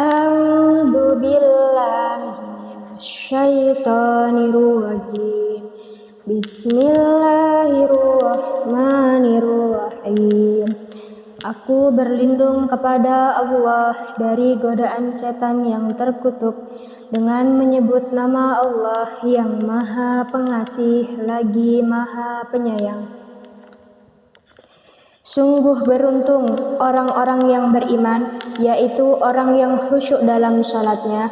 A'udzu billahi minasyaitonir rajim. Bismillahirrahmanirrahim. Aku berlindung kepada Allah dari godaan setan yang terkutuk dengan menyebut nama Allah yang Maha Pengasih lagi Maha Penyayang. Sungguh beruntung orang-orang yang beriman, yaitu orang yang khusyuk dalam salatnya,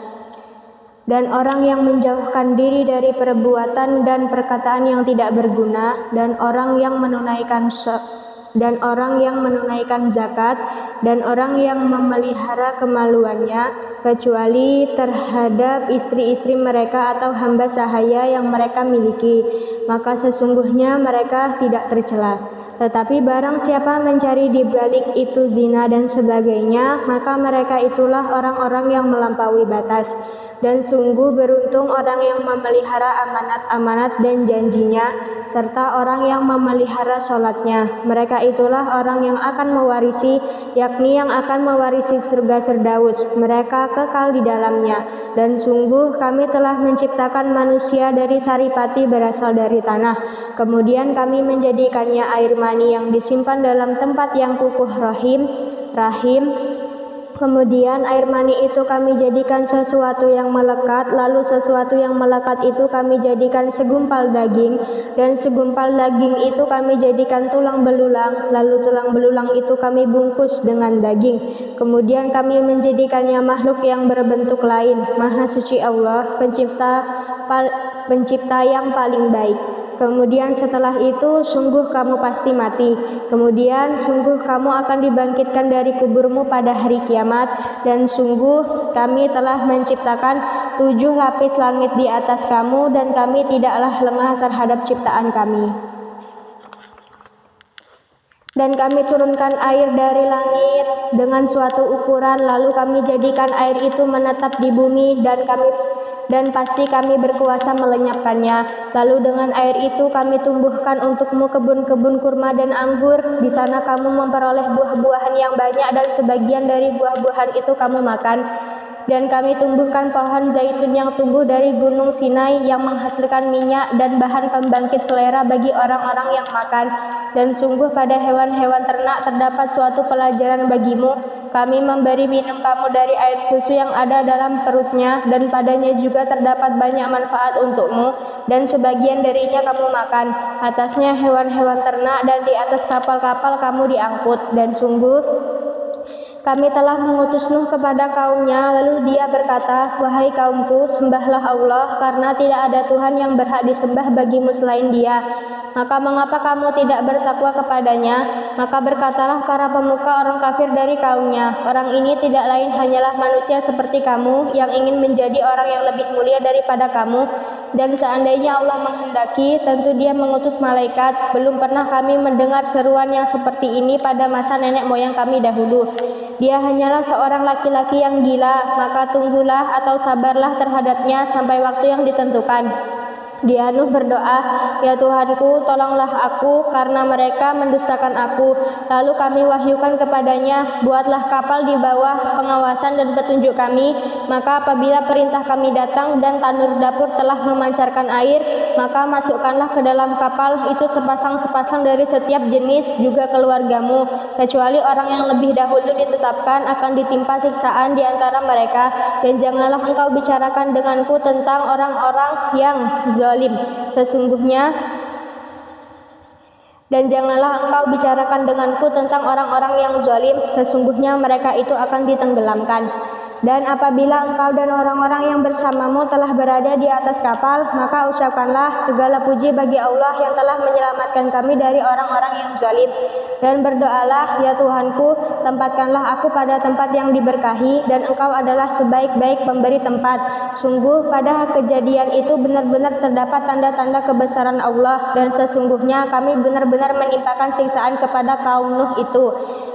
dan orang yang menjauhkan diri dari perbuatan dan perkataan yang tidak berguna, dan orang yang menunaikan zakat, dan orang yang memelihara kemaluannya, kecuali terhadap istri-istri mereka atau hamba sahaya yang mereka miliki, maka sesungguhnya mereka tidak tercela. Tetapi barang siapa mencari di balik itu zina dan sebagainya, maka mereka itulah orang-orang yang melampaui batas. Dan sungguh beruntung orang yang memelihara amanat-amanat dan janjinya, serta orang yang memelihara sholatnya. Mereka itulah orang yang akan mewarisi, yakni yang akan mewarisi surga Firdaus. Mereka kekal di dalamnya. Dan sungguh kami telah menciptakan manusia dari saripati berasal dari tanah. Kemudian kami menjadikannya air mani yang disimpan dalam tempat yang kukuh rahim. Kemudian air mani itu kami jadikan sesuatu yang melekat, lalu sesuatu yang melekat itu kami jadikan segumpal daging, dan segumpal daging itu kami jadikan tulang belulang, lalu tulang belulang itu kami bungkus dengan daging. Kemudian kami menjadikannya makhluk yang berbentuk lain. Maha suci Allah, pencipta yang paling baik. Kemudian setelah itu sungguh kamu pasti mati. Kemudian sungguh kamu akan dibangkitkan dari kuburmu pada hari kiamat. Dan sungguh kami telah menciptakan 7 lapis langit di atas kamu, dan kami tidaklah lengah terhadap ciptaan kami. Dan kami turunkan air dari langit dengan suatu ukuran, lalu kami jadikan air itu menetap di bumi, dan pasti kami berkuasa melenyapkannya. Lalu dengan air itu kami tumbuhkan untukmu kebun-kebun kurma dan anggur. Di sana kamu memperoleh buah-buahan yang banyak, dan sebagian dari buah-buahan itu kamu makan. Dan kami tumbuhkan pohon zaitun yang tumbuh dari gunung Sinai yang menghasilkan minyak dan bahan pembangkit selera bagi orang-orang yang makan. Dan sungguh pada hewan-hewan ternak terdapat suatu pelajaran bagimu. Kami memberi minum kamu dari air susu yang ada dalam perutnya, dan padanya juga terdapat banyak manfaat untukmu, dan sebagian darinya kamu makan. Atasnya hewan-hewan ternak, dan di atas kapal-kapal kamu diangkut. Dan sungguh kami telah mengutus Nuh kepada kaumnya, lalu dia berkata, wahai kaumku, sembahlah Allah, karena tidak ada Tuhan yang berhak disembah bagimu selain Dia. Maka mengapa kamu tidak bertakwa kepadanya? Maka berkatalah para pemuka orang kafir dari kaumnya, orang ini tidak lain hanyalah manusia seperti kamu, yang ingin menjadi orang yang lebih mulia daripada kamu. Dan seandainya Allah menghendaki, tentu Dia mengutus malaikat. Belum pernah kami mendengar seruan yang seperti ini pada masa nenek moyang kami dahulu. Dia hanyalah seorang laki-laki yang gila, maka tunggulah atau sabarlah terhadapnya sampai waktu yang ditentukan. Dia Nuh berdoa, ya Tuhanku, tolonglah aku karena mereka mendustakan aku. Lalu kami wahyukan kepadanya, buatlah kapal di bawah pengawasan dan petunjuk kami. Maka apabila perintah kami datang dan tanur dapur telah memancarkan air, maka masukkanlah ke dalam kapal itu sepasang-sepasang dari setiap jenis, juga keluargamu, kecuali orang yang lebih dahulu ditetapkan akan ditimpa siksaan di antara mereka. Dan janganlah engkau bicarakan denganku tentang orang-orang yang zalim, janganlah engkau bicarakan denganku tentang orang-orang yang zalim, sesungguhnya mereka itu akan ditenggelamkan. Dan apabila engkau dan orang-orang yang bersamamu telah berada di atas kapal, maka ucapkanlah segala puji bagi Allah yang telah menyelamatkan kami dari orang-orang yang zalim. Dan berdoalah, ya Tuhanku, tempatkanlah aku pada tempat yang diberkahi, dan engkau adalah sebaik-baik pemberi tempat. Sungguh pada kejadian itu benar-benar terdapat tanda-tanda kebesaran Allah, dan sesungguhnya kami benar-benar menimpakan siksaan kepada kaum Nuh itu.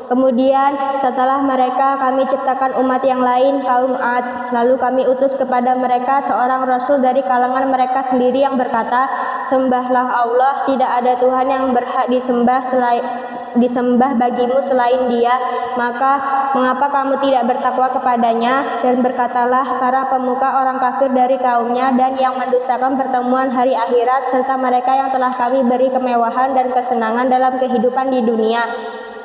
Kemudian setelah mereka kami ciptakan umat yang lain, kaum Ad. Lalu kami utus kepada mereka seorang rasul dari kalangan mereka sendiri yang berkata, sembahlah Allah, tidak ada Tuhan yang berhak disembah bagimu selain Dia, maka mengapa kamu tidak bertakwa kepadanya? Dan berkatalah para pemuka orang kafir dari kaumnya dan yang mendustakan pertemuan hari akhirat serta mereka yang telah kami beri kemewahan dan kesenangan dalam kehidupan di dunia.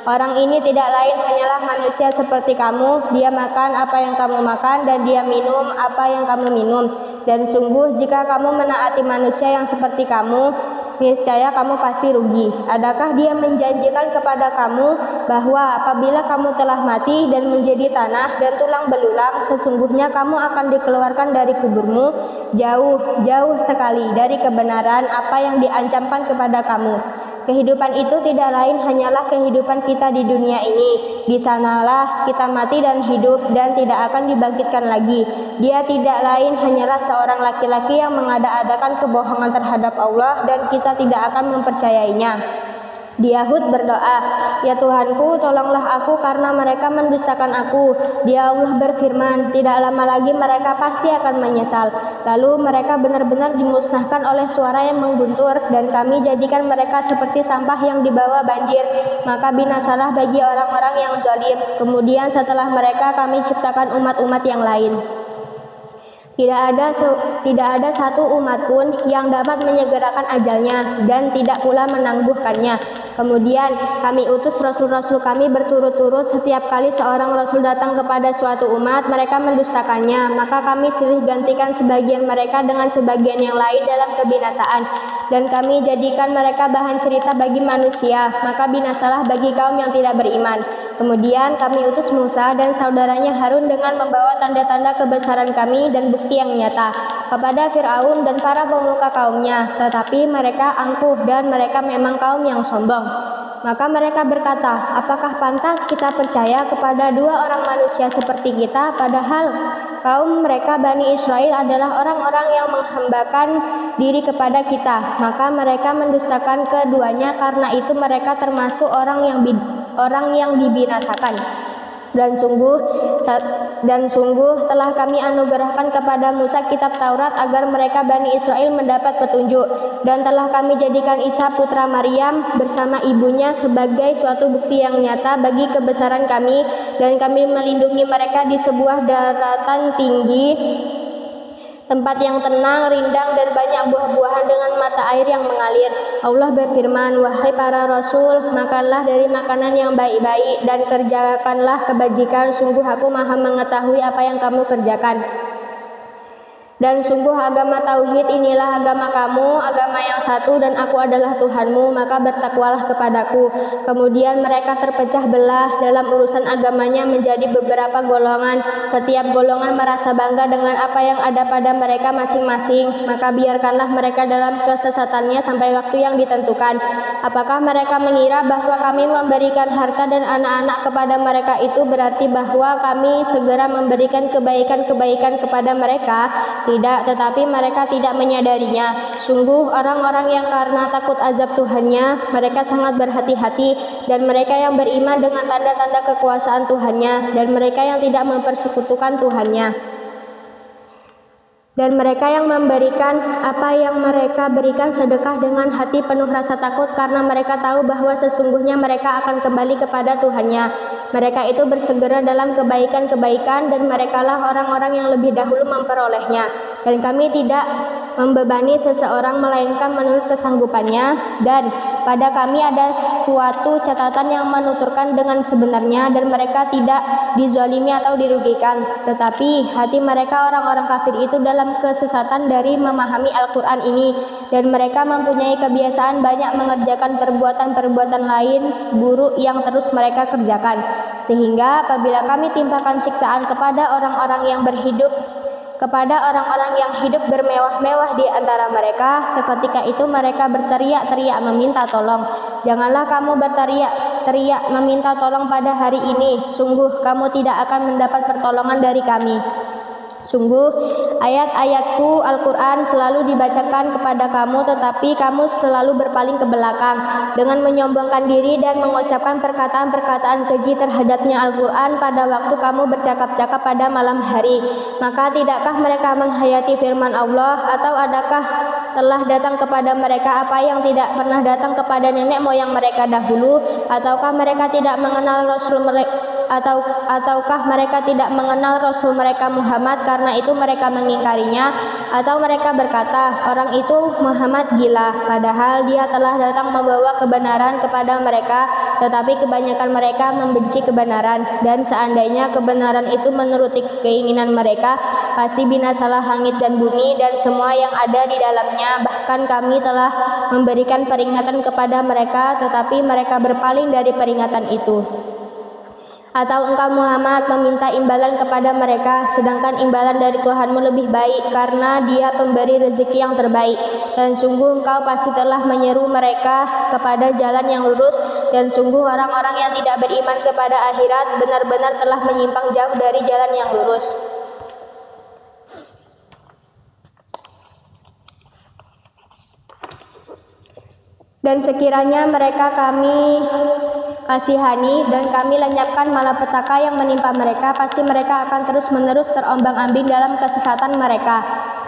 Orang ini tidak lain hanyalah manusia seperti kamu, dia makan apa yang kamu makan dan dia minum apa yang kamu minum. Dan sungguh jika kamu menaati manusia yang seperti kamu, niscaya kamu pasti rugi. Adakah dia menjanjikan kepada kamu bahwa apabila kamu telah mati dan menjadi tanah dan tulang belulang, sesungguhnya kamu akan dikeluarkan dari kuburmu jauh sekali dari kebenaran apa yang diancamkan kepada kamu. Kehidupan itu tidak lain hanyalah kehidupan kita di dunia ini. Di sanalah kita mati dan hidup dan tidak akan dibangkitkan lagi. Dia tidak lain hanyalah seorang laki-laki yang mengada-adakan kebohongan terhadap Allah dan kita tidak akan mempercayainya. Dia Hud berdoa, ya Tuhanku, tolonglah aku karena mereka mendustakan aku. Dia Allah berfirman, tidak lama lagi mereka pasti akan menyesal. Lalu mereka benar-benar dimusnahkan oleh suara yang mengguntur dan kami jadikan mereka seperti sampah yang dibawa banjir. Maka binasalah bagi orang-orang yang zalim. Kemudian setelah mereka kami ciptakan umat-umat yang lain. Tidak ada satu umat pun yang dapat menyegerakan ajalnya dan tidak pula menangguhkannya. Kemudian kami utus rasul-rasul kami berturut-turut. Setiap kali seorang rasul datang kepada suatu umat, mereka mendustakannya. Maka kami silih gantikan sebagian mereka dengan sebagian yang lain dalam kebinasaan. Dan kami jadikan mereka bahan cerita bagi manusia. Maka binasalah bagi kaum yang tidak beriman. Kemudian kami utus Musa dan saudaranya Harun dengan membawa tanda-tanda kebesaran kami dan bukti yang nyata kepada Fir'aun dan para pemuka kaumnya, tetapi mereka angkuh dan mereka memang kaum yang sombong. Maka mereka berkata, apakah pantas kita percaya kepada dua orang manusia seperti kita, padahal kaum mereka Bani Israel adalah orang-orang yang menghambakan diri kepada kita. Maka mereka mendustakan keduanya, karena itu mereka termasuk orang yang dibinasakan. Dan sungguh telah kami anugerahkan kepada Musa kitab Taurat agar mereka Bani Israel mendapat petunjuk, dan telah kami jadikan Isa putra Maryam bersama ibunya sebagai suatu bukti yang nyata bagi kebesaran kami, dan kami melindungi mereka di sebuah daratan tinggi, tempat yang tenang, rindang, dan banyak buah-buahan dengan mata air yang mengalir. Allah berfirman, wahai para rasul, makanlah dari makanan yang baik-baik dan kerjakanlah kebajikan. Sungguh aku maha mengetahui apa yang kamu kerjakan. Dan sungguh agama tauhid inilah agama kamu, agama yang satu, dan aku adalah Tuhanmu, maka bertakwalah kepadaku. Kemudian mereka terpecah belah dalam urusan agamanya menjadi beberapa golongan. Setiap golongan merasa bangga dengan apa yang ada pada mereka masing-masing. Maka biarkanlah mereka dalam kesesatannya sampai waktu yang ditentukan. Apakah mereka mengira bahwa kami memberikan harta dan anak-anak kepada mereka itu berarti bahwa kami segera memberikan kebaikan-kebaikan kepada mereka? Tidak, tetapi mereka tidak menyadarinya. Sungguh orang-orang yang karena takut azab Tuhannya, mereka sangat berhati-hati, dan mereka yang beriman dengan tanda-tanda kekuasaan Tuhannya, dan mereka yang tidak mempersekutukan Tuhannya. Dan mereka yang memberikan apa yang mereka berikan sedekah dengan hati penuh rasa takut, karena mereka tahu bahwa sesungguhnya mereka akan kembali kepada Tuhannya. Mereka itu bersegera dalam kebaikan-kebaikan, dan merekalah orang-orang yang lebih dahulu memperolehnya. Dan kami tidak membebani seseorang melainkan menurut kesanggupannya, dan pada kami ada suatu catatan yang menuturkan dengan sebenarnya, dan mereka tidak dizalimi atau dirugikan. Tetapi hati mereka orang-orang kafir itu dalam kesesatan dari memahami Al-Quran ini, dan mereka mempunyai kebiasaan banyak mengerjakan perbuatan-perbuatan lain buruk yang terus mereka kerjakan, sehingga apabila kami timpakan siksaan kepada orang-orang yang hidup bermewah-mewah di antara mereka, seketika itu mereka berteriak-teriak meminta tolong. Janganlah kamu berteriak-teriak meminta tolong pada hari ini, sungguh kamu tidak akan mendapat pertolongan dari kami. Sungguh, ayat-ayatku Al-Quran selalu dibacakan kepada kamu, tetapi kamu selalu berpaling ke belakang dengan menyombongkan diri dan mengucapkan perkataan-perkataan keji terhadapnya Al-Quran pada waktu kamu bercakap-cakap pada malam hari. Maka tidakkah mereka menghayati firman Allah, atau adakah telah datang kepada mereka apa yang tidak pernah datang kepada nenek moyang mereka dahulu? Ataukah mereka tidak mengenal Rasul mereka? Ataukah mereka tidak mengenal Rasul mereka Muhammad, karena itu mereka mengingkarinya? Atau mereka berkata, orang itu Muhammad gila, padahal dia telah datang membawa kebenaran kepada mereka, tetapi kebanyakan mereka membenci kebenaran. Dan seandainya kebenaran itu menuruti keinginan mereka, pasti binasalah langit dan bumi dan semua yang ada di dalamnya. Bahkan kami telah memberikan peringatan kepada mereka, tetapi mereka berpaling dari peringatan itu. Atau engkau Muhammad meminta imbalan kepada mereka, sedangkan imbalan dari Tuhanmu lebih baik, karena Dia pemberi rezeki yang terbaik. Dan sungguh engkau pasti telah menyeru mereka kepada jalan yang lurus, dan sungguh orang-orang yang tidak beriman kepada akhirat benar-benar telah menyimpang jauh dari jalan yang lurus. Dan sekiranya mereka kami kasihani dan kami lenyapkan malapetaka yang menimpa mereka, pasti mereka akan terus-menerus terombang-ambing dalam kesesatan mereka.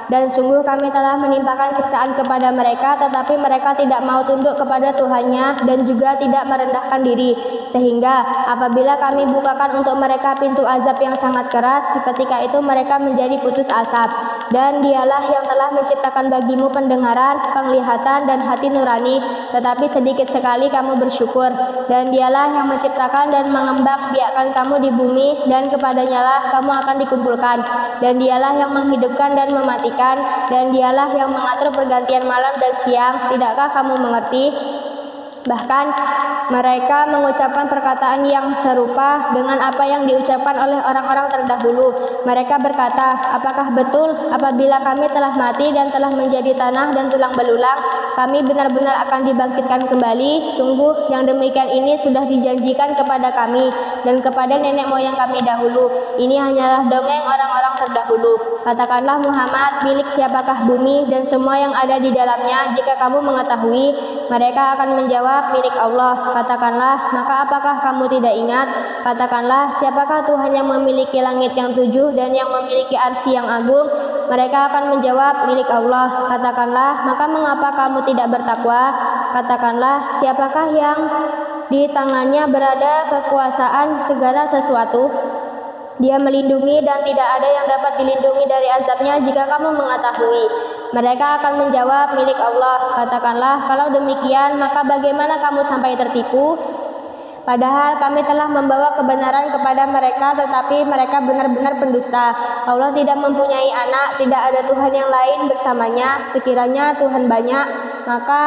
Dan sungguh kami telah menimpakan siksaan kepada mereka, tetapi mereka tidak mau tunduk kepada Tuhannya dan juga tidak merendahkan diri. Sehingga apabila kami bukakan untuk mereka pintu azab yang sangat keras, ketika itu mereka menjadi putus asa. Dan Dialah yang telah menciptakan bagimu pendengaran, penglihatan, dan hati nurani, tetapi sedikit sekali kamu bersyukur. Dan Dialah yang menciptakan dan mengembangbiakkan kamu di bumi, dan kepadanya-lah kamu akan dikumpulkan. Dan Dialah yang menghidupkan dan mematikan, dan Dialah yang mengatur pergantian malam dan siang. Tidakkah kamu mengerti? Bahkan mereka mengucapkan perkataan yang serupa dengan apa yang diucapkan oleh orang-orang terdahulu. Mereka berkata, apakah betul apabila kami telah mati dan telah menjadi tanah dan tulang belulang, kami benar-benar akan dibangkitkan kembali? Sungguh yang demikian ini sudah dijanjikan kepada kami dan kepada nenek moyang kami dahulu. Ini hanyalah dongeng orang-orang terdahulu. Katakanlah Muhammad, milik siapakah bumi dan semua yang ada di dalamnya? Jika kamu mengetahui, mereka akan menjawab, milik Allah. Katakanlah, maka apakah kamu tidak ingat? Katakanlah, siapakah Tuhan yang memiliki langit yang 7 dan yang memiliki arsy yang agung? Mereka akan menjawab, milik Allah. Katakanlah, maka mengapa kamu tidak bertakwa? Katakanlah, siapakah yang di tangannya berada kekuasaan segala sesuatu? Dia melindungi dan tidak ada yang dapat dilindungi dari azabnya jika kamu mengetahui. Mereka akan menjawab, milik Allah. Katakanlah, kalau demikian, maka bagaimana kamu sampai tertipu? Padahal kami telah membawa kebenaran kepada mereka, tetapi mereka benar-benar pendusta. Allah tidak mempunyai anak, tidak ada Tuhan yang lain bersamanya. Sekiranya Tuhan banyak, maka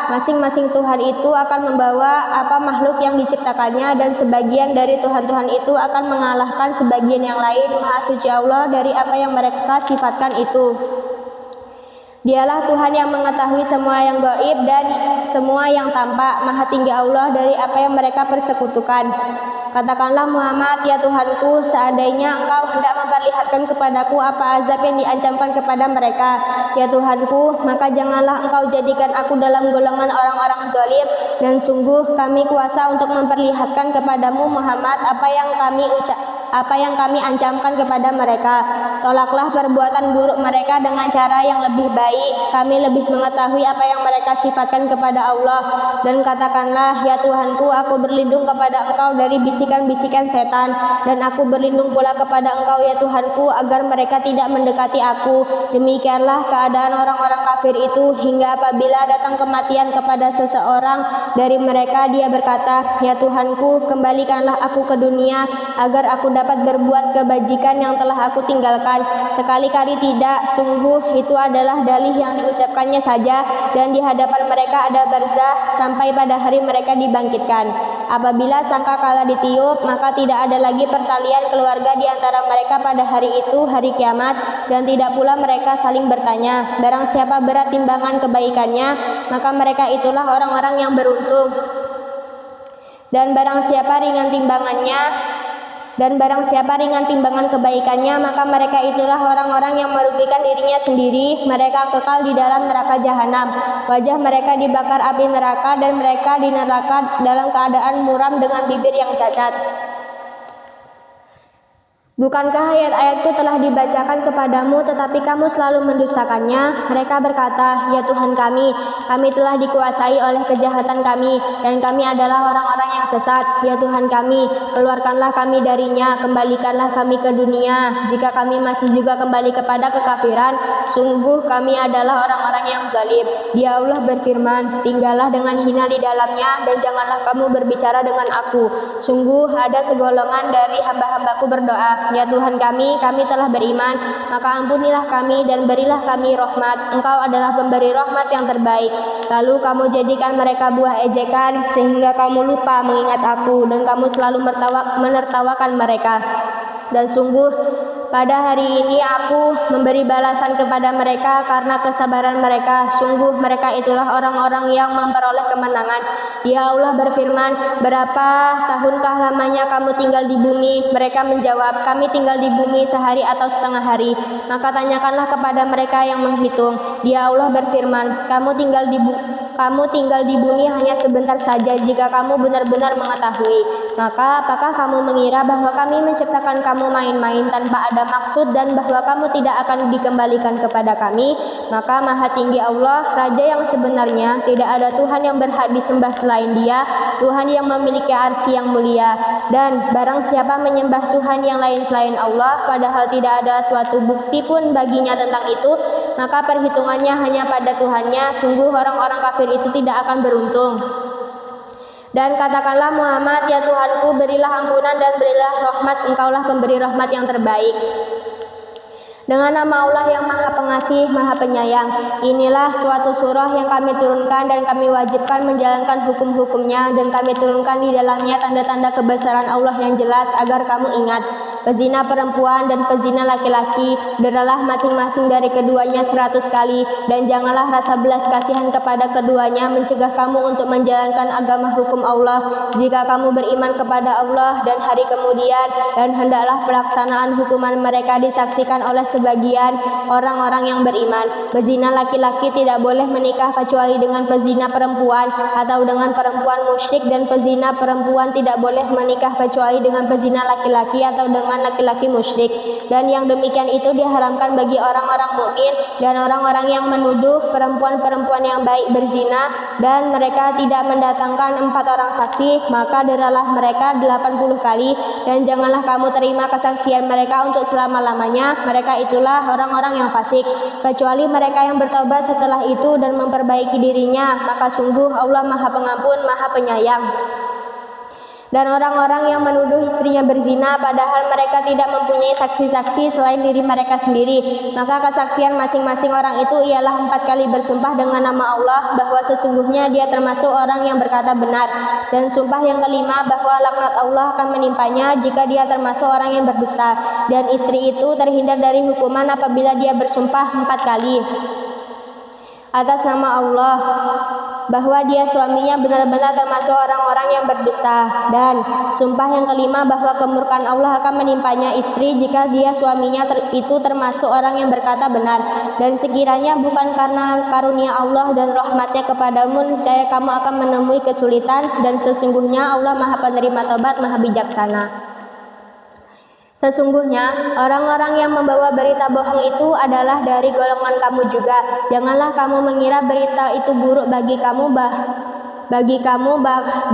masing-masing Tuhan itu akan membawa apa makhluk yang diciptakannya, dan sebagian dari Tuhan-Tuhan itu akan mengalahkan sebagian yang lain. Maha suci Allah dari apa yang mereka sifatkan itu. Dialah Tuhan yang mengetahui semua yang gaib dan semua yang tampak. Maha tinggi Allah dari apa yang mereka persekutukan. Katakanlah Muhammad, ya Tuhanku, seandainya engkau hendak memperlihatkan kepadaku apa azab yang diancamkan kepada mereka, ya Tuhanku, maka janganlah engkau jadikan aku dalam golongan orang-orang zalim. Dan sungguh kami kuasa untuk memperlihatkan kepadamu Muhammad apa yang kami ancamkan kepada mereka. Tolaklah perbuatan buruk mereka dengan cara yang lebih baik. Kami lebih mengetahui apa yang mereka sifatkan kepada Allah. Dan katakanlah, ya Tuhanku, aku berlindung kepada engkau dari bisikan-bisikan setan, dan aku berlindung pula kepada engkau, ya Tuhanku, agar mereka tidak mendekati aku. Demikianlah keadaan orang-orang kafir itu, hingga apabila datang kematian kepada seseorang dari mereka, dia berkata, ya Tuhanku, kembalikanlah aku ke dunia agar aku dapat berbuat kebajikan yang telah aku tinggalkan. Sekali-kali tidak, sungguh itu adalah dalih yang diucapkannya saja, dan di hadapan mereka ada barzah sampai pada hari mereka dibangkitkan. Apabila sangkakala ditiup, maka tidak ada lagi pertalian keluarga di antara mereka pada hari itu, hari kiamat, dan tidak pula mereka saling bertanya. Barang siapa berat timbangan kebaikannya, maka mereka itulah orang-orang yang beruntung. Dan barang siapa ringan timbangannya, Dan barang siapa ringan timbangan kebaikannya, maka mereka itulah orang-orang yang merugikan dirinya sendiri. Mereka kekal di dalam neraka jahanam. Wajah mereka dibakar api neraka, dan mereka di neraka dalam keadaan muram dengan bibir yang cacat. Bukankah ayat-ayatku telah dibacakan kepadamu, tetapi kamu selalu mendustakannya? Mereka berkata, ya Tuhan kami telah dikuasai oleh kejahatan kami, dan kami adalah orang-orang yang sesat. Ya Tuhan kami, keluarkanlah kami darinya, kembalikanlah kami ke dunia. Jika kami masih juga kembali kepada kekafiran, sungguh kami adalah orang-orang yang zalim. Dia Allah berfirman, tinggallah dengan hina di dalamnya, dan janganlah kamu berbicara dengan aku. Sungguh ada segolongan dari hamba-hambaku berdoa, ya Tuhan kami telah beriman, maka ampunilah kami dan berilah kami rahmat. Engkau adalah pemberi rahmat yang terbaik. Lalu kamu jadikan mereka buah ejekan, sehingga kamu lupa mengingat aku, dan kamu selalu menertawakan mereka. Dan sungguh pada hari ini aku memberi balasan kepada mereka karena kesabaran mereka. Sungguh mereka itulah orang-orang yang memperoleh kemenangan. Ya Allah berfirman, berapa tahunkah lamanya kamu tinggal di bumi? Mereka menjawab, kami tinggal di bumi sehari atau setengah hari. Maka tanyakanlah kepada mereka yang menghitung. Ya Allah berfirman, kamu tinggal di bumi hanya sebentar saja jika kamu benar-benar mengetahui. Maka apakah kamu mengira bahwa kami menciptakan kamu main-main tanpa ada maksud, dan bahwa kamu tidak akan dikembalikan kepada kami? Maka Maha Tinggi Allah, Raja yang sebenarnya, tidak ada Tuhan yang berhak disembah selain Dia, Tuhan yang memiliki arsy yang mulia. Dan barang siapa menyembah Tuhan yang lain selain Allah, padahal tidak ada suatu bukti pun baginya tentang itu, maka perhitungannya hanya pada Tuhannya. Sungguh orang-orang kafir itu tidak akan beruntung. Dan katakanlah Muhammad, ya Tuhanku, berilah ampunan dan berilah rahmat, Engkaulah pemberi rahmat yang terbaik. Dengan nama Allah yang Maha Pengasih, Maha Penyayang. Inilah suatu surah yang kami turunkan dan kami wajibkan menjalankan hukum-hukumnya, dan kami turunkan di dalamnya tanda-tanda kebesaran Allah yang jelas agar kamu ingat. Pezina perempuan dan pezina laki-laki, deralah masing-masing dari keduanya 100 kali, dan janganlah rasa belas kasihan kepada keduanya mencegah kamu untuk menjalankan agama hukum Allah. Jika kamu beriman kepada Allah dan hari kemudian, dan hendaklah pelaksanaan hukuman mereka disaksikan oleh sebagian orang-orang yang beriman. Pezina laki-laki tidak boleh menikah kecuali dengan pezina perempuan atau dengan perempuan musyrik, dan pezina perempuan tidak boleh menikah kecuali dengan pezina laki-laki atau dengan laki-laki musyrik. Dan yang demikian itu diharamkan bagi orang-orang mukmin dan orang-orang yang menuduh perempuan-perempuan yang baik berzina, dan mereka tidak mendatangkan 4 orang saksi, maka deralah mereka 80 kali, dan janganlah kamu terima kesaksian mereka untuk selama-lamanya. Mereka itulah orang-orang yang fasik, kecuali mereka yang bertobat setelah itu dan memperbaiki dirinya, maka sungguh Allah Maha Pengampun, Maha Penyayang. Dan orang-orang yang menuduh istrinya berzina padahal mereka tidak mempunyai saksi-saksi selain diri mereka sendiri, maka kesaksian masing-masing orang itu ialah 4 kali bersumpah dengan nama Allah bahwa sesungguhnya dia termasuk orang yang berkata benar, dan sumpah yang kelima bahwa laknat Allah akan menimpanya jika dia termasuk orang yang berdusta. Dan istri itu terhindar dari hukuman apabila dia bersumpah 4 kali atas nama Allah bahwa dia suaminya benar-benar termasuk orang-orang yang berdusta. Dan sumpah yang kelima bahwa kemurkaan Allah akan menimpanya istri jika dia suaminya itu termasuk orang yang berkata benar. Dan sekiranya bukan karena karunia Allah dan rahmatnya kepadamu, niscaya kamu akan menemui kesulitan, dan sesungguhnya Allah Maha Penerima Tobat, Maha Bijaksana. Sesungguhnya orang-orang yang membawa berita bohong itu adalah dari golongan kamu juga. Janganlah kamu mengira berita itu buruk bagi kamu,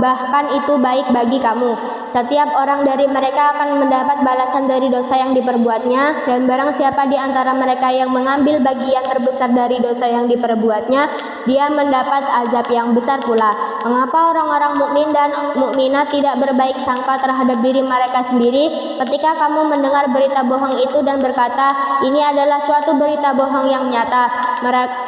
bahkan itu baik bagi kamu. Setiap orang dari mereka akan mendapat balasan dari dosa yang diperbuatnya, dan barang siapa di antara mereka yang mengambil bagian terbesar dari dosa yang diperbuatnya, dia mendapat azab yang besar pula. Mengapa orang-orang mukmin dan mukminat tidak berbaik sangka terhadap diri mereka sendiri ketika kamu mendengar berita bohong itu dan berkata, ini adalah suatu berita bohong yang nyata?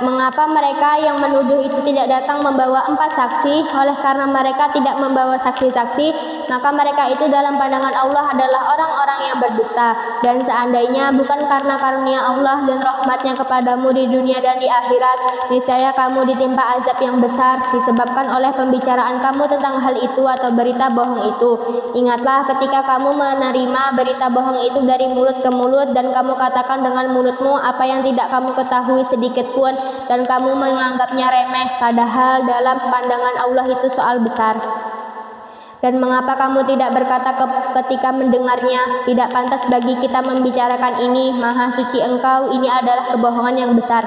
Mengapa mereka yang menuduh itu tidak datang membawa 4 saksi saksi, oleh karena mereka tidak membawa saksi-saksi, maka mereka itu dalam pandangan Allah adalah orang-orang yang berdusta. Dan seandainya bukan karena karunia Allah dan rahmatnya kepadamu di dunia dan di akhirat, niscaya kamu ditimpa azab yang besar disebabkan oleh pembicaraan kamu tentang hal itu atau berita bohong itu. Ingatlah ketika kamu menerima berita bohong itu dari mulut ke mulut dan kamu katakan dengan mulutmu apa yang tidak kamu ketahui sedikit pun dan kamu menganggapnya remeh, padahal dalam pandangan Allah itu soal besar. Dan mengapa kamu tidak berkata ketika mendengarnya, tidak pantas bagi kita membicarakan ini, Maha Suci Engkau, ini adalah kebohongan yang besar.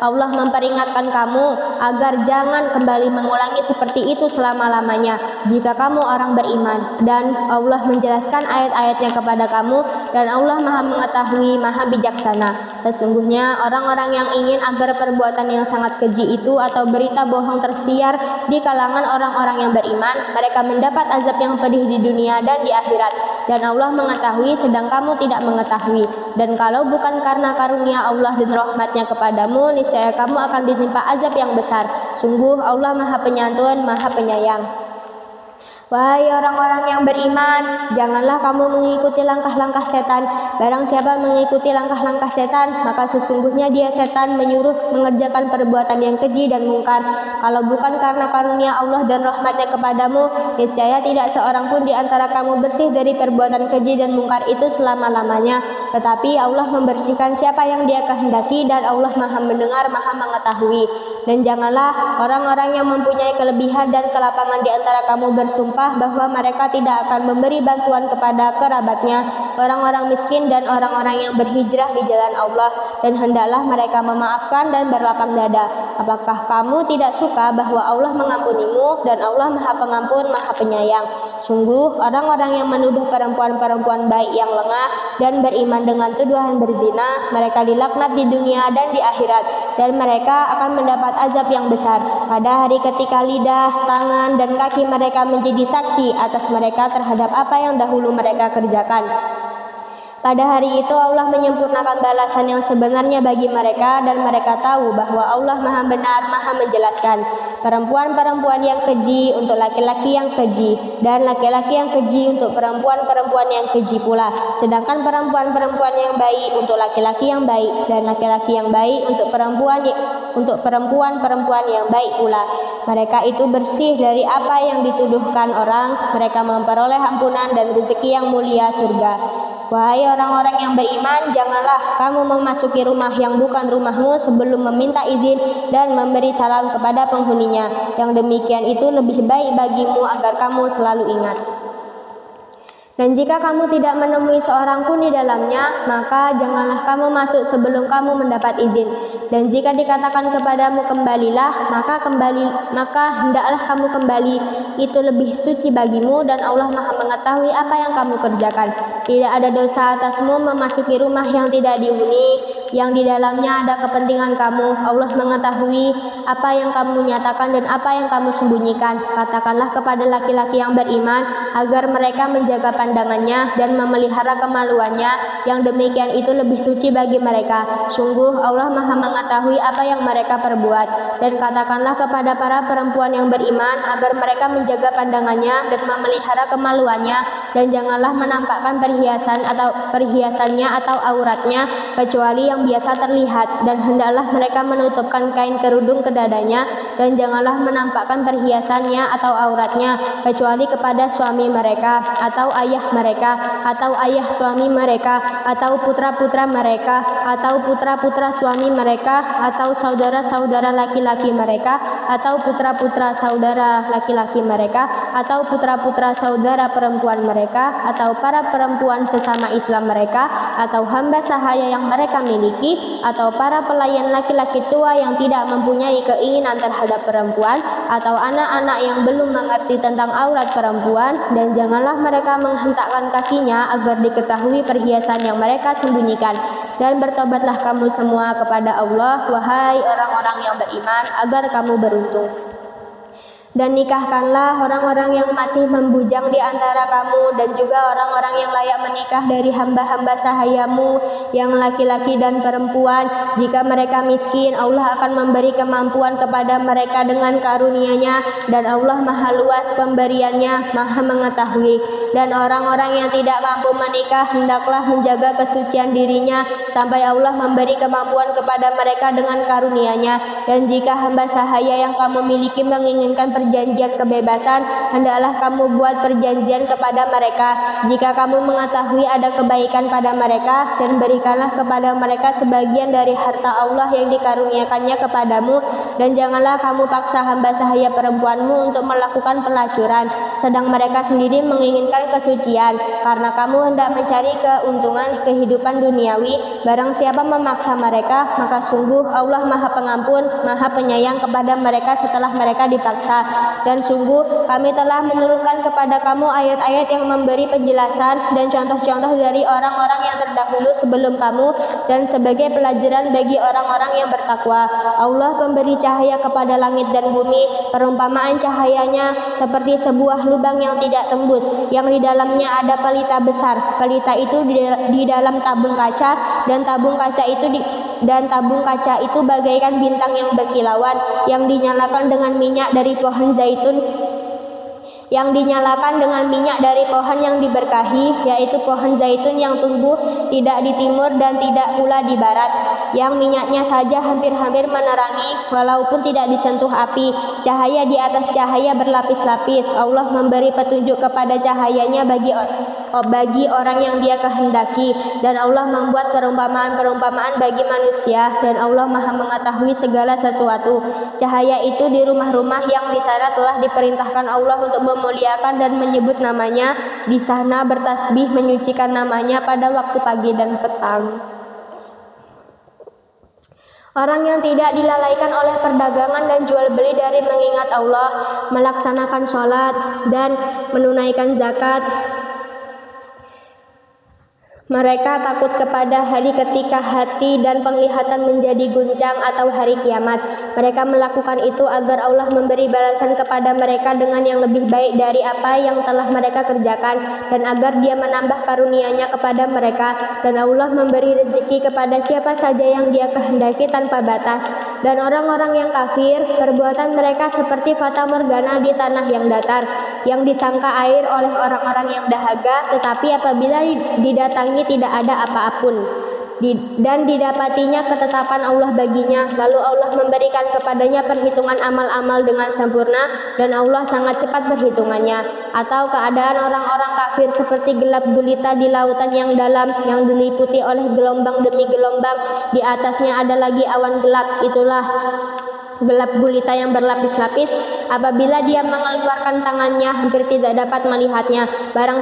Allah memperingatkan kamu agar jangan kembali mengulangi seperti itu selama-lamanya jika kamu orang beriman. Dan Allah menjelaskan ayat-ayatnya kepada kamu, dan Allah Maha mengetahui, Maha bijaksana. Sesungguhnya orang-orang yang ingin agar perbuatan yang sangat keji itu atau berita bohong tersiar di kalangan orang-orang yang beriman, mereka mendapat azab yang pedih di dunia dan di akhirat. Dan Allah mengetahui sedang kamu tidak mengetahui. Dan kalau bukan karena karunia Allah dan rahmatnya kepadamu, niscaya kamu akan ditimpa azab yang besar. Sungguh Allah Maha Penyantun, Maha Penyayang. Wahai orang-orang yang beriman, janganlah kamu mengikuti langkah-langkah setan. Barang siapa mengikuti langkah-langkah setan, maka sesungguhnya dia setan menyuruh mengerjakan perbuatan yang keji dan mungkar. Kalau bukan karena karunia Allah dan rahmatnya kepadamu, niscaya tidak seorang pun di antara kamu bersih dari perbuatan keji dan mungkar itu selama-lamanya. Tetapi Allah membersihkan siapa yang dia kehendaki, dan Allah Maha mendengar, Maha mengetahui. Dan janganlah orang-orang yang mempunyai kelebihan dan kelapangan di antara kamu bersumpah bahwa mereka tidak akan memberi bantuan kepada kerabatnya, orang-orang miskin dan orang-orang yang berhijrah di jalan Allah, dan hendaklah mereka memaafkan dan berlapang dada. Apakah kamu tidak suka bahwa Allah mengampunimu, dan Allah Maha Pengampun, Maha Penyayang? Sungguh orang-orang yang menuduh perempuan-perempuan baik yang lengah dan beriman dengan tuduhan berzina, mereka dilaknat di dunia dan di akhirat, dan mereka akan mendapat azab yang besar pada hari ketika lidah, tangan, dan kaki mereka menjadi saksi atas mereka terhadap apa yang dahulu mereka kerjakan. Pada hari itu Allah menyempurnakan balasan yang sebenarnya bagi mereka, dan mereka tahu bahwa Allah Maha benar, Maha menjelaskan. Perempuan-perempuan yang keji untuk laki-laki yang keji, dan laki-laki yang keji untuk perempuan-perempuan yang keji pula. Sedangkan perempuan-perempuan yang baik untuk laki-laki yang baik, dan laki-laki yang baik untuk perempuan-perempuan yang baik pula. Mereka itu bersih dari apa yang dituduhkan orang. Mereka memperoleh ampunan dan rezeki yang mulia, surga. Wahai orang-orang yang beriman, janganlah kamu memasuki rumah yang bukan rumahmu sebelum meminta izin dan memberi salam kepada penghuninya. Yang demikian itu lebih baik bagimu agar kamu selalu ingat. Dan jika kamu tidak menemui seorang pun di dalamnya, maka janganlah kamu masuk sebelum kamu mendapat izin. Dan jika dikatakan kepadamu kembalilah, maka hendaklah kamu kembali. Itu lebih suci bagimu, dan Allah Maha mengetahui apa yang kamu kerjakan. Tidak ada dosa atasmu memasuki rumah yang tidak dihuni, yang di dalamnya ada kepentingan kamu. Allah mengetahui apa yang kamu nyatakan dan apa yang kamu sembunyikan. Katakanlah kepada laki-laki yang beriman agar mereka menjaga pandangannya dan memelihara kemaluannya, yang demikian itu lebih suci bagi mereka. Sungguh Allah Maha mengetahui apa yang mereka perbuat. Dan katakanlah kepada para perempuan yang beriman agar mereka menjaga pandangannya dan memelihara kemaluannya, dan janganlah menampakkan perhiasannya atau auratnya kecuali yang biasa terlihat, dan hendaklah mereka menutupkan kain kerudung ke dadanya, dan janganlah menampakkan perhiasannya atau auratnya kecuali kepada suami mereka atau ayah mereka atau ayah suami mereka atau putra-putra mereka atau putra-putra suami mereka atau saudara-saudara laki-laki mereka atau putra-putra saudara laki-laki mereka atau putra-putra saudara perempuan mereka atau para perempuan sesama Islam mereka atau hamba sahaya yang mereka miliki atau para pelayan laki-laki tua yang tidak mempunyai keinginan terhadap perempuan atau anak-anak yang belum mengerti tentang aurat perempuan. Dan janganlah mereka menghentakkan kakinya agar diketahui perhiasan yang mereka sembunyikan. Dan bertobatlah kamu semua kepada Allah, wahai orang-orang yang beriman, agar kamu beruntung. Dan nikahkanlah orang-orang yang masih membujang di antara kamu dan juga orang-orang yang layak menikah dari hamba-hamba sahayamu yang laki-laki dan perempuan. Jika mereka miskin, Allah akan memberi kemampuan kepada mereka dengan karunia-Nya, dan Allah maha luas pemberiannya, maha mengetahui. Dan orang-orang yang tidak mampu menikah hendaklah menjaga kesucian dirinya sampai Allah memberi kemampuan kepada mereka dengan karunia-Nya. Dan jika hamba sahaya yang kamu miliki menginginkan perjanjian kebebasan, hendaklah kamu buat perjanjian kepada mereka. Jika kamu mengetahui ada kebaikan pada mereka, dan berikanlah kepada mereka sebagian dari harta Allah yang dikaruniakannya kepadamu, dan janganlah kamu paksa hamba sahaya perempuanmu untuk melakukan pelacuran, sedang mereka sendiri menginginkan kesucian, karena kamu hendak mencari keuntungan kehidupan duniawi. Barang siapa memaksa mereka, maka sungguh Allah maha pengampun, maha penyayang kepada mereka setelah mereka dipaksa. Dan sungguh kami telah menurunkan kepada kamu ayat-ayat yang memberi penjelasan dan contoh-contoh dari orang-orang yang terdahulu sebelum kamu, dan sebagai pelajaran bagi orang-orang yang bertakwa. Allah pemberi cahaya kepada langit dan bumi. Perumpamaan cahayanya seperti sebuah lubang yang tidak tembus, yang di dalamnya ada pelita besar. Pelita itu di dalam tabung kaca, dan tabung kaca itu bagaikan bintang yang berkilauan, yang dinyalakan dengan minyak dari pohon zaitun, yang diberkahi, yaitu pohon zaitun yang tumbuh tidak di timur dan tidak pula di barat, yang minyaknya saja hampir-hampir menerangi walaupun tidak disentuh api. Cahaya di atas cahaya berlapis-lapis. Allah memberi petunjuk kepada cahayanya bagi orang yang Dia kehendaki, dan Allah membuat perumpamaan-perumpamaan bagi manusia, dan Allah maha mengetahui segala sesuatu. Cahaya itu di rumah-rumah yang di sana telah diperintahkan Allah untuk memuliakan dan menyebut namanya, di sana bertasbih menyucikan namanya pada waktu pagi dan petang. Orang yang tidak dilalaikan oleh perdagangan dan jual beli dari mengingat Allah, melaksanakan sholat, dan menunaikan zakat, mereka takut kepada hari ketika hati dan penglihatan menjadi guncang, atau hari kiamat. Mereka melakukan itu agar Allah memberi balasan kepada mereka dengan yang lebih baik dari apa yang telah mereka kerjakan, dan agar Dia menambah karunia-Nya kepada mereka. Dan Allah memberi rezeki kepada siapa saja yang Dia kehendaki tanpa batas. Dan orang-orang yang kafir, perbuatan mereka seperti fata morgana di tanah yang datar, yang disangka air oleh orang-orang yang dahaga, tetapi apabila didatangi tidak ada apa-apun, dan didapatinya ketetapan Allah baginya, lalu Allah memberikan kepadanya perhitungan amal-amal dengan sempurna, dan Allah sangat cepat perhitungannya. Atau keadaan orang-orang kafir seperti gelap gulita di lautan yang dalam, yang diliputi oleh gelombang demi gelombang, di atasnya ada lagi awan gelap. Itulah gelap gulita yang berlapis-lapis. Apabila dia mengeluarkan tangannya, hampir tidak dapat melihatnya. Barang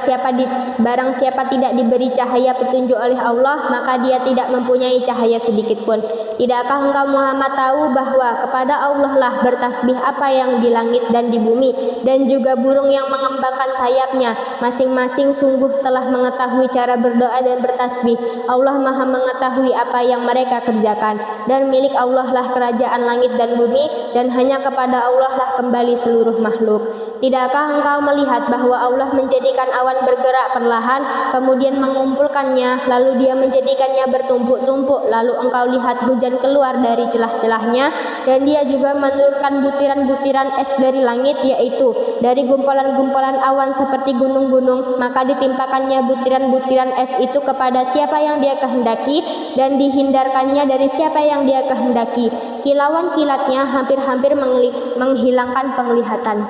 siapa tidak diberi cahaya petunjuk oleh Allah, maka dia tidak mempunyai cahaya sedikit pun. Tidakkah engkau Muhammad tahu bahwa kepada Allah lah bertasbih apa yang di langit dan di bumi, dan juga burung yang mengembangkan sayapnya, masing-masing sungguh telah mengetahui cara berdoa dan bertasbih. Allah maha mengetahui apa yang mereka kerjakan. Dan milik Allah lah kerajaan langit dan bumi, dan hanya kepada Allah lah kembali seluruh makhluk. Tidakkah engkau melihat bahwa Allah menjadikan awan bergerak perlahan, kemudian mengumpulkannya, lalu Dia menjadikannya bertumpuk-tumpuk, lalu engkau lihat hujan keluar dari celah-celahnya, dan Dia juga menurunkan butiran-butiran es dari langit, yaitu dari gumpalan-gumpalan awan seperti gunung-gunung, maka ditimpakannya butiran-butiran es itu kepada siapa yang Dia kehendaki, dan dihindarkannya dari siapa yang Dia kehendaki. Kilauan kilatnya hampir-hampir menghilangkan penglihatan.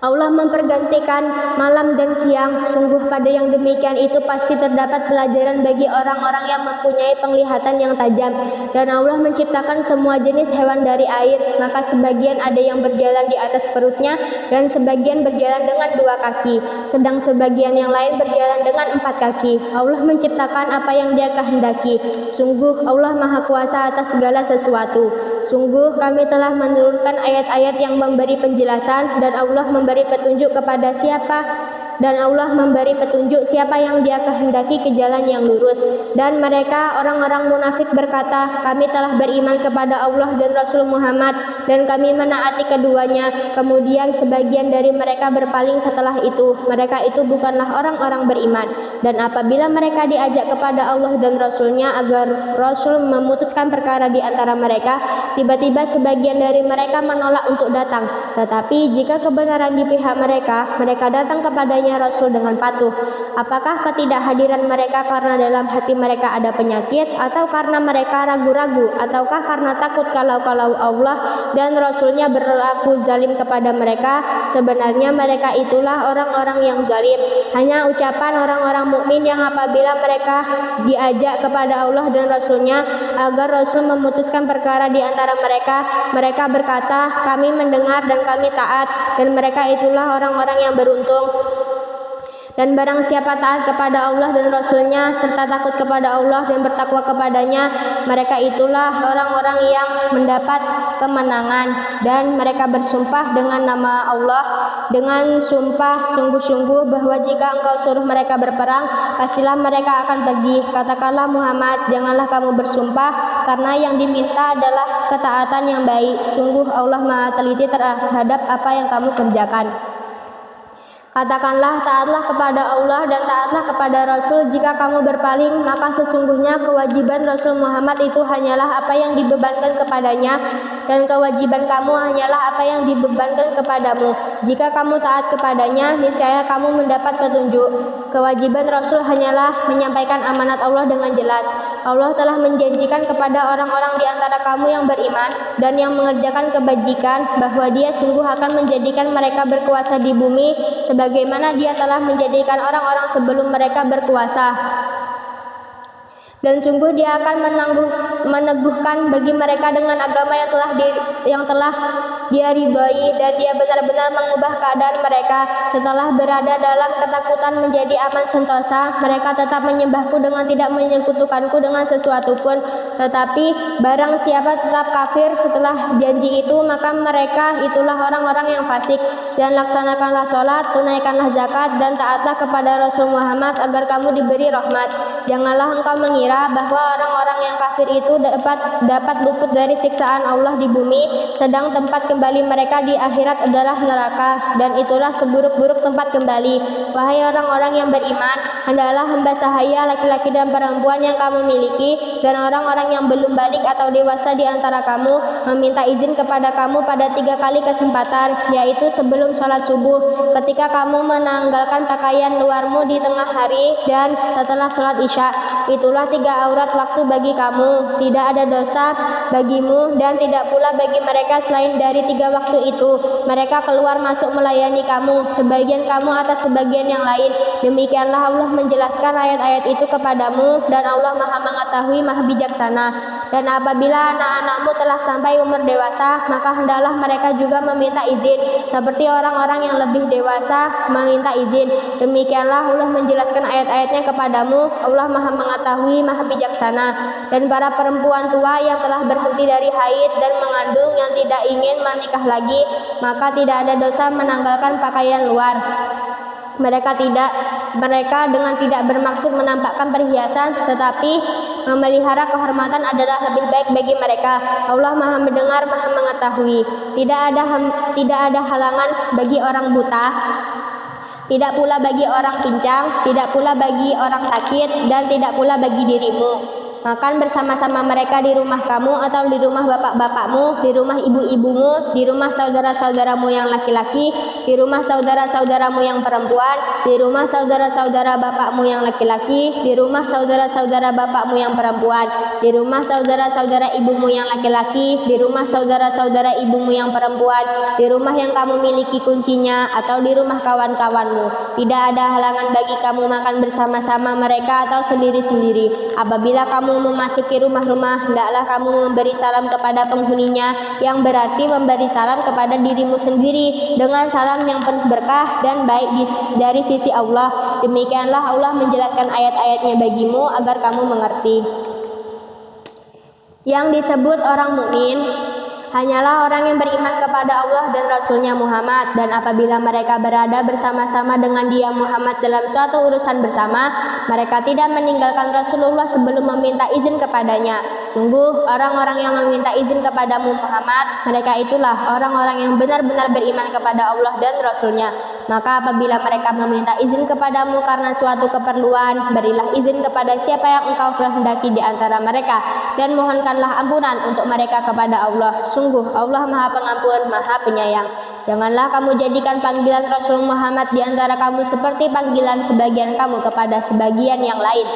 Allah mempergantikan malam dan siang. Sungguh pada yang demikian itu pasti terdapat pelajaran bagi orang-orang yang mempunyai penglihatan yang tajam. Dan Allah menciptakan semua jenis hewan dari air, maka sebagian ada yang berjalan di atas perutnya, dan sebagian berjalan dengan 2 kaki, sedang sebagian yang lain berjalan dengan 4 kaki. Allah menciptakan apa yang Dia kehendaki. Sungguh Allah maha kuasa atas segala sesuatu. Sungguh kami telah menurunkan ayat-ayat yang memberi penjelasan, dan Allah memberi petunjuk kepada siapa yang Dia kehendaki ke jalan yang lurus. Dan mereka orang-orang munafik berkata, kami telah beriman kepada Allah dan Rasul Muhammad, dan kami menaati keduanya. Kemudian sebagian dari mereka berpaling setelah itu. Mereka itu bukanlah orang-orang beriman. Dan apabila mereka diajak kepada Allah dan Rasul-Nya agar Rasul memutuskan perkara di antara mereka, tiba-tiba sebagian dari mereka menolak untuk datang. Tetapi jika kebenaran di pihak mereka, mereka datang kepadanya Rasul dengan patuh. Apakah ketidakhadiran mereka karena dalam hati mereka ada penyakit, atau karena mereka ragu-ragu, ataukah karena takut kalau Allah dan Rasul-Nya berlaku zalim kepada mereka? Sebenarnya mereka itulah orang-orang yang zalim. Hanya ucapan orang-orang mukmin yang apabila mereka diajak kepada Allah dan Rasul-Nya agar Rasul memutuskan perkara di antara mereka, mereka berkata, kami mendengar dan kami taat, dan mereka itulah orang-orang yang beruntung. Dan barang siapa taat kepada Allah dan Rasul-Nya serta takut kepada Allah dan bertakwa kepadanya, mereka itulah orang-orang yang mendapat kemenangan. Dan mereka bersumpah dengan nama Allah dengan sumpah sungguh-sungguh bahwa jika engkau suruh mereka berperang, pastilah mereka akan pergi. Katakanlah Muhammad, janganlah kamu bersumpah, karena yang diminta adalah ketaatan yang baik. Sungguh Allah Maha teliti terhadap apa yang kamu kerjakan. Katakanlah, taatlah kepada Allah dan taatlah kepada Rasul. Jika kamu berpaling, maka sesungguhnya kewajiban Rasul Muhammad itu hanyalah apa yang dibebankan kepadanya, dan kewajiban kamu hanyalah apa yang dibebankan kepadamu. Jika kamu taat kepadanya, niscaya kamu mendapat petunjuk. Kewajiban Rasul hanyalah menyampaikan amanat Allah dengan jelas. Allah telah menjanjikan kepada orang-orang di antara kamu yang beriman dan yang mengerjakan kebajikan bahwa Dia sungguh akan menjadikan mereka berkuasa di bumi sebagaimana Dia telah menjadikan orang-orang sebelum mereka berkuasa. Dan sungguh Dia akan meneguhkan bagi mereka dengan agama yang telah Dia ridhoi, dan Dia benar-benar mengubah keadaan mereka. Setelah berada dalam ketakutan menjadi aman sentosa, mereka tetap menyembahku dengan tidak menyekutukanku dengan sesuatu pun. Tetapi barang siapa tetap kafir setelah janji itu, maka mereka itulah orang-orang yang fasik. Dan laksanakanlah sholat, tunaikanlah zakat, dan taatlah kepada Rasul Muhammad agar kamu diberi rahmat. Janganlah engkau mengira bahwa orang-orang yang kafir itu dapat luput dari siksaan Allah di bumi, sedang tempat kembali mereka di akhirat adalah neraka, dan itulah seburuk-buruk tempat kembali. Wahai orang-orang yang beriman, hendaklah hamba sahaya laki-laki dan perempuan yang kamu miliki, dan orang-orang yang belum balik atau dewasa di antara kamu meminta izin kepada kamu pada 3 kali kesempatan, yaitu sebelum sholat subuh, ketika kamu menanggalkan pakaian luarmu di tengah hari, dan setelah sholat isya. Itulah 3 aurat waktu bagi kamu. Tidak ada dosa bagimu dan tidak pula bagi mereka selain dari 3 waktu itu. Mereka keluar masuk melayani kamu, sebagian kamu atas sebagian yang lain. Demikianlah Allah menjelaskan ayat-ayat itu kepadamu, dan Allah Maha mengetahui, Maha bijaksana. Dan apabila anak-anakmu telah sampai umur dewasa, maka hendaklah mereka juga meminta izin seperti orang-orang yang lebih dewasa meminta izin. Demikianlah Allah menjelaskan ayat-ayatnya kepadamu. Allah Maha mengetahui, Maha bijaksana. Dan para perempuan tua yang telah berhenti dari haid dan mengandung yang tidak ingin menikah lagi, maka tidak ada dosa menanggalkan pakaian luar. Mereka dengan tidak bermaksud menampakkan perhiasan, tetapi memelihara kehormatan adalah lebih baik bagi mereka. Allah Maha mendengar, Maha mengetahui. Tidak ada halangan bagi orang buta, tidak pula bagi orang pincang, tidak pula bagi orang sakit, dan tidak pula bagi dirimu. Makan bersama-sama mereka di rumah kamu atau di rumah bapak-bapakmu, di rumah ibu-ibumu, di rumah saudara-saudaramu yang laki-laki, di rumah saudara-saudaramu yang perempuan, di rumah saudara-saudara bapakmu yang laki-laki, di rumah saudara-saudara bapakmu yang perempuan, di rumah saudara-saudara ibumu yang laki-laki, di rumah saudara-saudara ibumu yang perempuan, di rumah yang kamu miliki kuncinya, atau di rumah kawan-kawanmu. Tidak ada halangan bagi kamu makan bersama-sama mereka atau sendiri-sendiri. Apabila kamu memasuki rumah-rumah, hendaklah kamu memberi salam kepada penghuninya, yang berarti memberi salam kepada dirimu sendiri dengan salam yang penuh berkah dan baik dari sisi Allah. Demikianlah Allah menjelaskan ayat-ayatnya bagimu agar kamu mengerti. Yang disebut orang mukmin hanyalah orang yang beriman kepada Allah dan Rasulnya Muhammad. Dan apabila mereka berada bersama-sama dengan dia Muhammad dalam suatu urusan bersama, mereka tidak meninggalkan Rasulullah sebelum meminta izin kepadanya. Sungguh orang-orang yang meminta izin kepadamu Muhammad, mereka itulah orang-orang yang benar-benar beriman kepada Allah dan Rasulnya. Maka apabila mereka meminta izin kepadamu karena suatu keperluan, berilah izin kepada siapa yang engkau kehendaki di antara mereka, dan mohonkanlah ampunan untuk mereka kepada Allah. Sungguh Allah Maha Pengampun, Maha Penyayang. Janganlah kamu jadikan panggilan Rasul Muhammad di antara kamu seperti panggilan sebagian kamu kepada sebagian yang lain.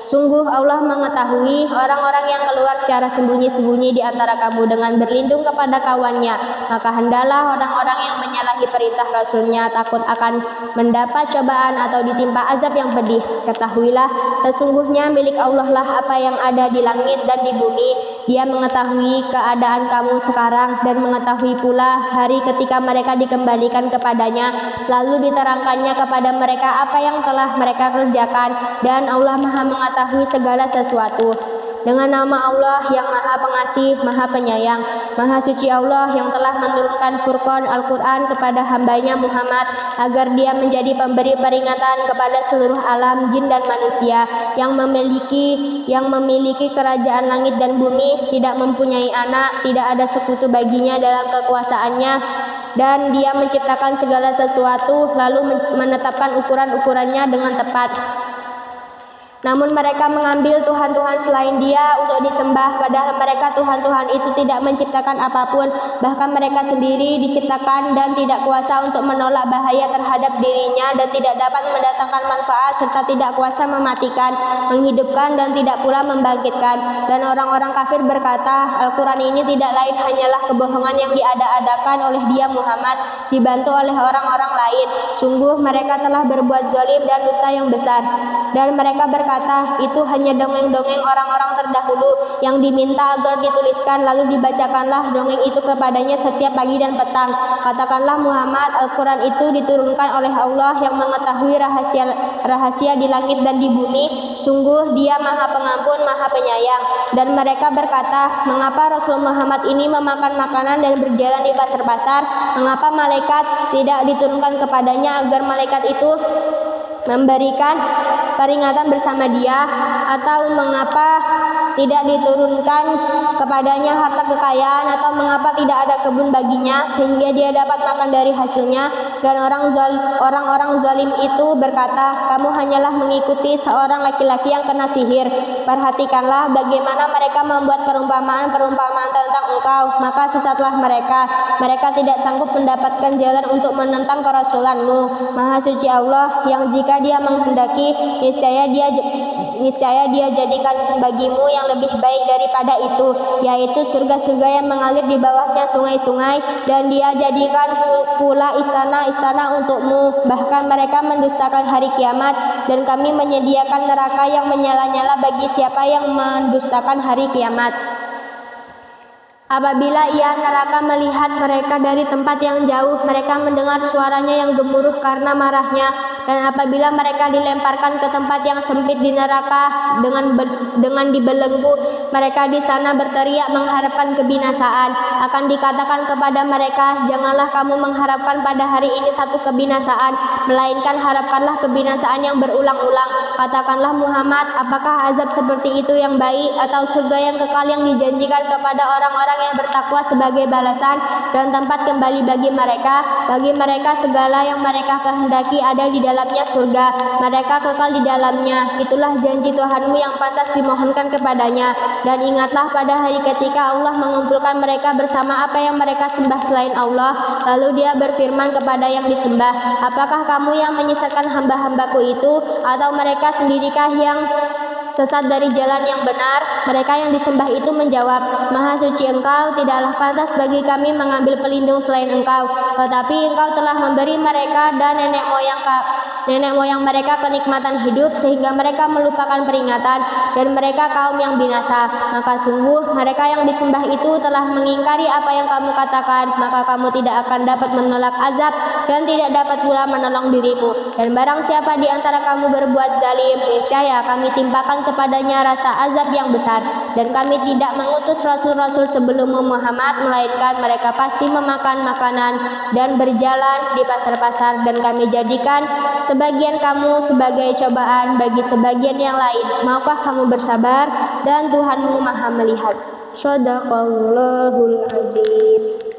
Sungguh Allah mengetahui orang-orang yang keluar secara sembunyi-sembunyi di antara kamu dengan berlindung kepada kawannya. Maka hendalah orang-orang yang menyalahi perintah Rasulnya takut akan mendapat cobaan atau ditimpa azab yang pedih. Ketahuilah, sesungguhnya milik Allah lah apa yang ada di langit dan di bumi. Dia mengetahui keadaan kamu sekarang dan mengetahui pula hari ketika mereka dikembalikan kepadanya, lalu diterangkannya kepada mereka apa yang telah mereka kerjakan, dan Allah Maha mengetahui segala sesuatu. Dengan nama Allah yang Maha Pengasih, Maha Penyayang, Maha Suci Allah yang telah menurunkan Furqan Al-Quran kepada hambanya Muhammad agar dia menjadi pemberi peringatan kepada seluruh alam jin dan manusia yang memiliki kerajaan langit dan bumi, tidak mempunyai anak, tidak ada sekutu baginya dalam kekuasaannya, dan dia menciptakan segala sesuatu lalu menetapkan ukuran-ukurannya dengan tepat. Namun mereka mengambil Tuhan-Tuhan selain dia untuk disembah, padahal mereka Tuhan-Tuhan itu tidak menciptakan apapun, bahkan mereka sendiri diciptakan dan tidak kuasa untuk menolak bahaya terhadap dirinya, dan tidak dapat mendatangkan manfaat, serta tidak kuasa mematikan, menghidupkan, dan tidak pula membangkitkan. Dan orang-orang kafir berkata, Al-Quran ini tidak lain hanyalah kebohongan yang diada-adakan oleh dia Muhammad, dibantu oleh orang-orang lain. Sungguh mereka telah berbuat zalim dan dusta yang besar. Dan mereka berkata, itu hanya dongeng-dongeng orang-orang terdahulu yang diminta agar dituliskan, lalu dibacakanlah dongeng itu kepadanya setiap pagi dan petang. Katakanlah Muhammad, Al-Quran itu diturunkan oleh Allah yang mengetahui rahasia di langit dan di bumi. Sungguh dia Maha Pengampun, Maha Penyayang. Dan mereka berkata, mengapa Rasul Muhammad ini memakan makanan dan berjalan di pasar-pasar? Mengapa malaikat tidak diturunkan kepadanya agar malaikat itu memberikan peringatan bersama dia? Atau mengapa tidak diturunkan kepadanya harta kekayaan? Atau mengapa tidak ada kebun baginya sehingga dia dapat makan dari hasilnya? Dan orang-orang zalim itu berkata, kamu hanyalah mengikuti seorang laki-laki yang kena sihir. Perhatikanlah bagaimana mereka membuat perumpamaan-perumpamaan tentang engkau, maka sesatlah mereka tidak sanggup mendapatkan jalan untuk menentang kerasulanmu. Maha Suci Allah yang jika dia menghendaki, niscaya dia jadikan bagimu yang lebih baik daripada itu, yaitu surga-surga yang mengalir di bawahnya sungai-sungai, dan dia jadikan pula istana-istana untukmu. Bahkan mereka mendustakan hari kiamat, dan kami menyediakan neraka yang menyala-nyala bagi siapa yang mendustakan hari kiamat. Apabila ia neraka melihat mereka dari tempat yang jauh, mereka mendengar suaranya yang gemuruh karena marahnya. Dan apabila mereka dilemparkan ke tempat yang sempit di neraka dengan dibelenggu, mereka di sana berteriak mengharapkan kebinasaan. Akan dikatakan kepada mereka, janganlah kamu mengharapkan pada hari ini satu kebinasaan, melainkan harapkanlah kebinasaan yang berulang-ulang. Katakanlah Muhammad, apakah azab seperti itu yang baik, atau surga yang kekal yang dijanjikan kepada orang-orang yang bertakwa sebagai balasan dan tempat kembali bagi mereka segala yang mereka kehendaki ada di dalamnya surga, mereka kekal di dalamnya. Itulah janji Tuhanmu yang pantas dimohonkan kepadanya. Dan ingatlah pada hari ketika Allah mengumpulkan mereka bersama apa yang mereka sembah selain Allah, lalu dia berfirman kepada yang disembah, apakah kamu yang menyesatkan hamba-hambaku itu, atau mereka sendirikah yang sesat dari jalan yang benar? Mereka yang disembah itu menjawab, Maha Suci Engkau, tidaklah pantas bagi kami mengambil pelindung selain Engkau, tetapi Engkau telah memberi mereka dan nenek moyang nenek moyang mereka kenikmatan hidup sehingga mereka melupakan peringatan dan mereka kaum yang binasa. Maka sungguh mereka yang disembah itu telah mengingkari apa yang kamu katakan, maka kamu tidak akan dapat menolak azab dan tidak dapat pula menolong dirimu. Dan barang siapa di antara kamu berbuat zalim, niscaya kami timpakan kepadanya rasa azab yang besar. Dan kami tidak mengutus rasul-rasul sebelummu Muhammad, melainkan mereka pasti memakan makanan dan berjalan di pasar-pasar, dan kami jadikan sebagian kamu sebagai cobaan bagi sebagian yang lain. Maukah kamu bersabar? Dan Tuhanmu Maha melihat. Shadaqallahul Azim.